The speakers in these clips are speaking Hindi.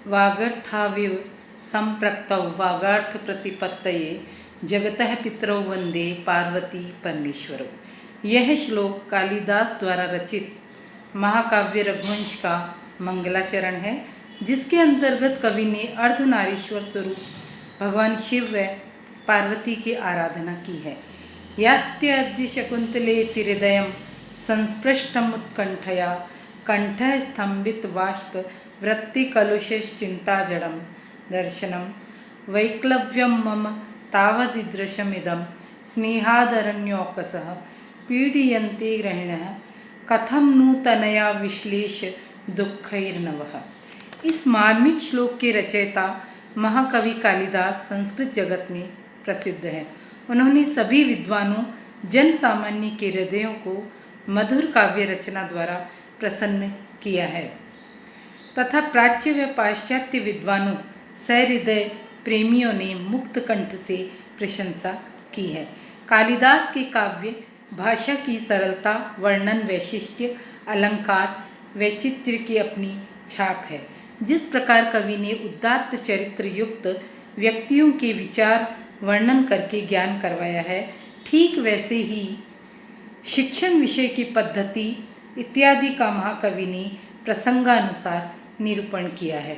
वागर्थाविव संप्रक्तौ वागार्थ प्रतिपत्तये जगतः पितरौ वंदे पार्वती परमेश्वरौ। यह श्लोक कालिदास द्वारा रचित महाकाव्य रघुवंश का मंगलाचरण है, जिसके अंतर्गत कवि ने अर्धनारीश्वर स्वरूप भगवान शिव व पार्वती की आराधना की है। यास्त्यद्य शकुंतलेति हृदयं संस्पृष्टमुत्कंठया कंठः स्तंभित बाष्प वृत्तिकलुषश्चिंताजडं दर्शनं वैक्लव्यं मम तावदीदृशमिदं स्नेहादरण्योकसः पीडयन्ते ग्रहिणः कथं नूतनया विश्लेष दुःखैर्नवः। इस मार्मिक श्लोक के रचयिता महाकवि कालिदास संस्कृत जगत में प्रसिद्ध हैं। उन्होंने सभी विद्वानों जन सामान्य के हृदयों को मधुर काव्य रचना द्वारा प्रसन्न किया है तथा प्राच्य व पाश्चात्य विद्वानों सहृदय प्रेमियों ने मुक्त कंठ से प्रशंसा की है। कालिदास के काव्य भाषा की सरलता, वर्णन, वैशिष्ट्य, अलंकार व चित्र की अपनी छाप है। जिस प्रकार कवि ने उदात्त चरित्र युक्त व्यक्तियों के विचार वर्णन करके ज्ञान करवाया है, ठीक वैसे ही शिक्षण विषय की पद्धति इत्यादि का महाकवि ने प्रसंगानुसार निरूपण किया है।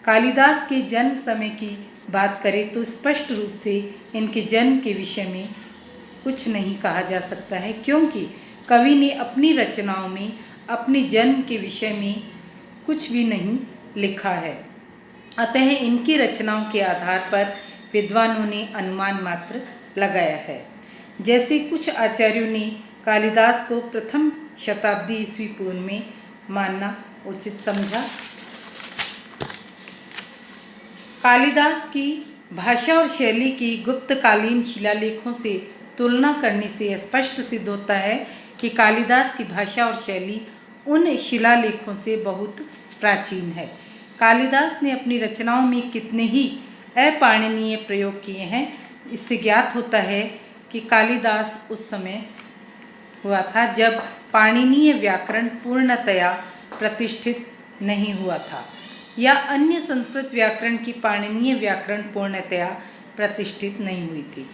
कालिदास के जन्म समय की बात करें तो स्पष्ट रूप से इनके जन्म के विषय में कुछ नहीं कहा जा सकता है, क्योंकि कवि ने अपनी रचनाओं में अपने जन्म के विषय में कुछ भी नहीं लिखा है। अतः इनकी रचनाओं के आधार पर विद्वानों ने अनुमान मात्र लगाया है। जैसे कुछ आचार्यों ने कालिदास को प्रथम शताब्दी ईस्वी पूर्व में मानना उचित समझा। कालिदास की भाषा और शैली की गुप्तकालीन शिलालेखों से तुलना करने से स्पष्ट सिद्ध होता है कि कालिदास की भाषा और शैली उन शिलालेखों से बहुत प्राचीन है। कालिदास ने अपनी रचनाओं में कितने ही अपाणनीय प्रयोग किए हैं। इससे ज्ञात होता है कि कालिदास उस समय हुआ था जब पाणिनीय व्याकरण पूर्णतया प्रतिष्ठित नहीं हुआ था, या अन्य संस्कृत व्याकरण की पाणिनीय व्याकरण पूर्णतया प्रतिष्ठित नहीं हुई थी।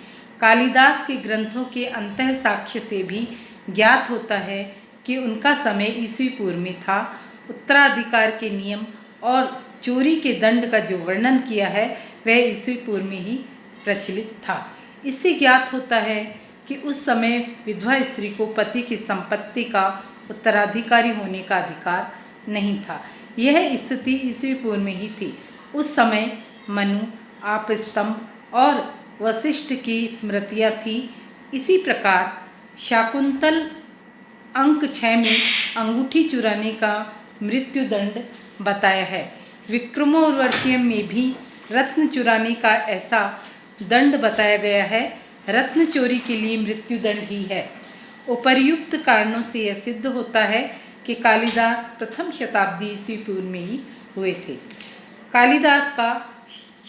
कालिदास के ग्रंथों के अंतः साक्ष्य से भी ज्ञात होता है कि उनका समय ईस्वी पूर्व में था। उत्तराधिकार के नियम और चोरी के दंड का जो वर्णन किया है वह ईस्वी पूर्व में ही प्रचलित था। इससे ज्ञात होता है कि उस समय विधवा स्त्री को पति की संपत्ति का उत्तराधिकारी होने का अधिकार नहीं था। यह स्थिति ईस्वी पूर्व में ही थी। उस समय मनु, आपस्तंभ और वशिष्ठ की स्मृतियाँ थी। इसी प्रकार शाकुंतल अंक 6 में अंगूठी चुराने का मृत्युदंड बताया है। विक्रमोर्वशीयम में भी रत्न चुराने का ऐसा दंड बताया गया है। रत्न चोरी के लिए मृत्युदंड ही है। उपर्युक्त कारणों से यह सिद्ध होता है कि कालिदास प्रथम शताब्दी ईस्वी पूर्व में ही हुए थे। कालिदास का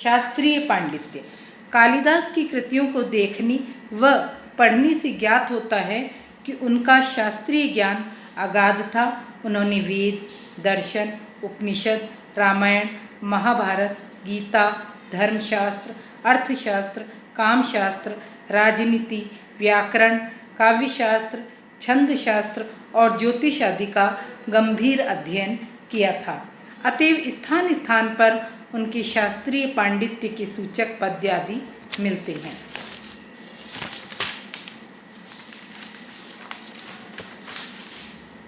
शास्त्रीय पांडित्य। कालिदास की कृतियों को देखने व पढ़ने से ज्ञात होता है कि उनका शास्त्रीय ज्ञान अगाध था। उन्होंने वेद, दर्शन, उपनिषद, रामायण, महाभारत, गीता, धर्मशास्त्र, अर्थशास्त्र, कामशास्त्र, राजनीति, व्याकरण, काव्यशास्त्र, छंदशास्त्र और ज्योतिष आदि का गंभीर अध्ययन किया था। अतएव स्थान स्थान पर उनके शास्त्रीय पांडित्य के सूचक पद्य आदि मिलते हैं।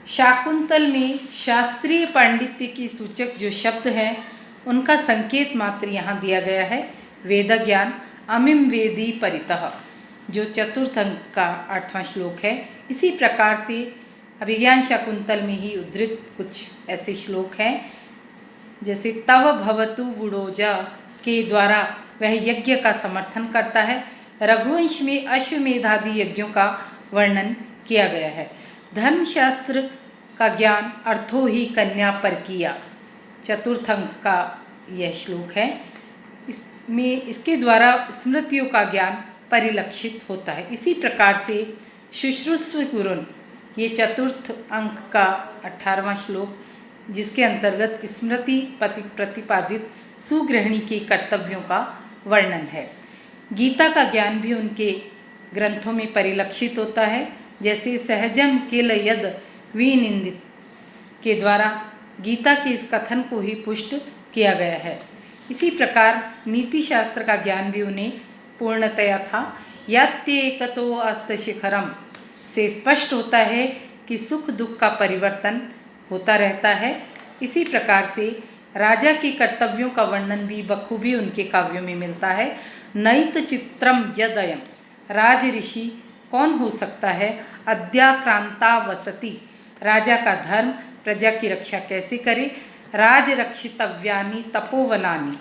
शाकुंतल में शास्त्रीय पांडित्य के सूचक जो शब्द हैं उनका संकेत मात्र यहाँ दिया गया है। वेद ज्ञान अमिम वेदी परितः, जो चतुर्थ अंक का 8वां श्लोक है। इसी प्रकार से अभिज्ञान शाकुंतल में ही उद्धृत कुछ ऐसे श्लोक हैं, जैसे तव भवतु वुडोजा के द्वारा वह यज्ञ का समर्थन करता है। रघुवंश में अश्वमेधादि यज्ञों का वर्णन किया गया है। धर्मशास्त्र का ज्ञान अर्थो ही कन्या पर किया, चतुर्थ अंक का यह श्लोक है। इसमें इसके द्वारा स्मृतियों का ज्ञान परिलक्षित होता है। इसी प्रकार से शुश्रूषव गुरुन्, ये चतुर्थ अंक का 18वां श्लोक, जिसके अंतर्गत स्मृति प्रतिपादित सुगृहिणी के कर्तव्यों का वर्णन है। गीता का ज्ञान भी उनके ग्रंथों में परिलक्षित होता है, जैसे सहजम किल यद विनिंदित के द्वारा गीता के इस कथन को ही पुष्ट किया गया है। इसी प्रकार नीति शास्त्र का ज्ञान भी उन्हें पूर्णतया था। यात्येकतो अस्त शिखरम से स्पष्ट होता है कि सुख दुख का परिवर्तन होता रहता है। इसी प्रकार से राजा के कर्तव्यों का वर्णन भी बखूबी उनके काव्यों में मिलता है। नैत चित्रम यदयम, राज ऋषि कौन हो सकता है, अद्याक्रांता वसति, राजा का धर्म प्रजा की रक्षा कैसे करे, राज रक्षितव्यानि तपोवनानि।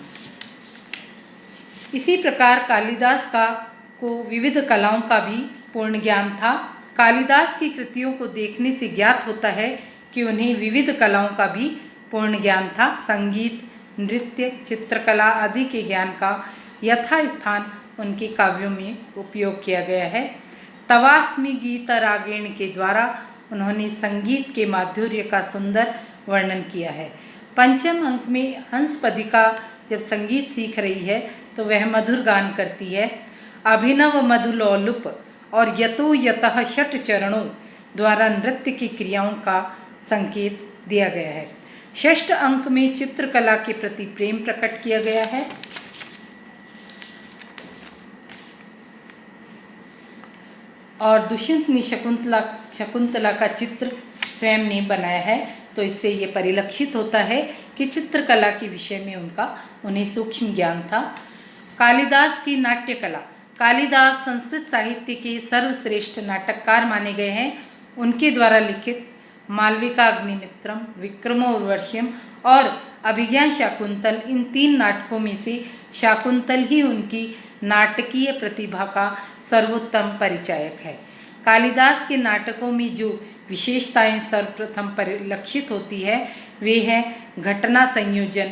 इसी प्रकार कालिदास को विविध कलाओं का भी पूर्ण ज्ञान था। कालिदास की कृतियों को देखने से ज्ञात होता है कि उन्हें विविध कलाओं का भी पूर्ण ज्ञान था। संगीत, नृत्य, चित्रकला आदि के ज्ञान का यथास्थान उनके काव्यों में उपयोग किया गया है। तवास्मि गीत रागेण के द्वारा उन्होंने संगीत के माधुर्य का सुंदर वर्णन किया है। पंचम अंक में हंसपदिका जब संगीत सीख रही है तो वह मधुर गान करती है। अभिनव मधुलोलुप और यतो यतः षट चरणों द्वारा नृत्य की क्रियाओं का संकेत दिया गया है। षष्ठ अंक में चित्रकला के प्रति प्रेम प्रकट किया गया है। और दुष्यंत ने शकुंतला का चित्र स्वयं ने बनाया है, तो इससे ये परिलक्षित होता है कि चित्रकला के विषय में उन्हें सूक्ष्म ज्ञान था। कालिदास की नाट्यकला। कालिदास संस्कृत साहित्य के सर्वश्रेष्ठ नाटककार माने गए हैं। उनके द्वारा लिखित मालविका अग्निमित्रम, विक्रमोर्वश्यम और अभिज्ञान शाकुंतल, इन 3 नाटकों में से शाकुंतल ही उनकी नाटकीय प्रतिभा का सर्वोत्तम परिचायक है। कालिदास के नाटकों में जो विशेषताएं सर्वप्रथम परिलक्षित होती है वे हैं घटना संयोजन,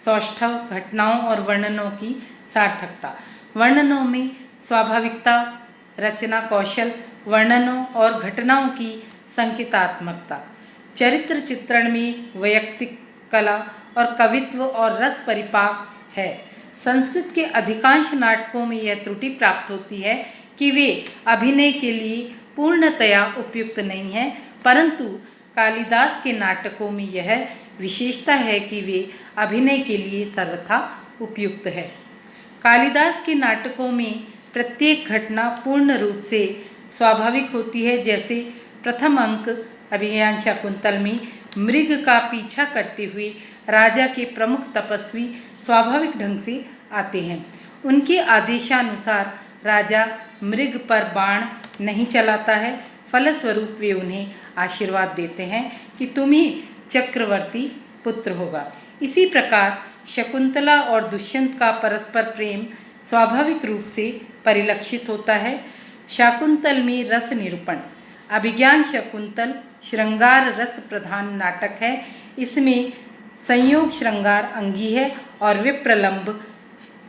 सौष्ठव, घटनाओं और वर्णनों की सार्थकता, वर्णनों में स्वाभाविकता, रचना कौशल, वर्णनों और घटनाओं की संकेतात्मकता, चरित्र चित्रण में वैयक्तिक कला और कवित्व और रस परिपाक है। संस्कृत के अधिकांश नाटकों में यह त्रुटि प्राप्त होती है कि वे अभिनय के लिए पूर्णतया उपयुक्त नहीं हैं, परंतु कालिदास के नाटकों में यह विशेषता है कि वे अभिनय के लिए सर्वथा उपयुक्त है। कालिदास के नाटकों में प्रत्येक घटना पूर्ण रूप से स्वाभाविक होती है। जैसे प्रथम अंक अभिज्ञान शाकुंतल में मृग का पीछा करते हुए राजा के प्रमुख तपस्वी स्वाभाविक ढंग से आते हैं। उनके आदेशानुसार राजा मृग पर बाण नहीं चलाता है, फलस्वरूप वे उन्हें आशीर्वाद देते हैं कि तुम्हें चक्रवर्ती पुत्र होगा। इसी प्रकार शकुंतला और दुष्यंत का परस्पर प्रेम स्वाभाविक रूप से परिलक्षित होता है। शाकुंतल में रस निरूपण। अभिज्ञान शाकुंतल श्रृंगार रस प्रधान नाटक है। इसमें संयोग श्रृंगार अंगी है और विप्रलंब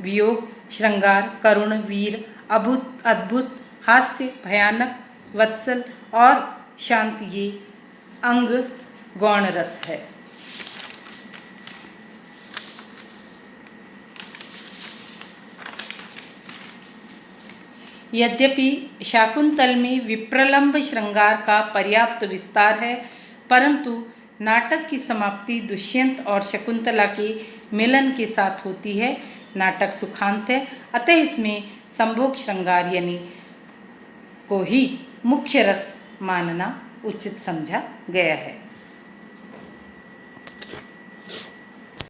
वियोग श्रृंगार, करुण, वीर, अद्भुत, हास्य, भयानक, वत्सल और शांत ये अंग गौण रस है। यद्यपि शाकुंतल में विप्रलंब श्रृंगार का पर्याप्त विस्तार है, परंतु नाटक की समाप्ति दुष्यंत और शकुंतला के मिलन के साथ होती है। नाटक सुखांत है, अतः इसमें संभोग श्रृंगार यानी को ही मुख्य रस मानना उचित समझा गया है।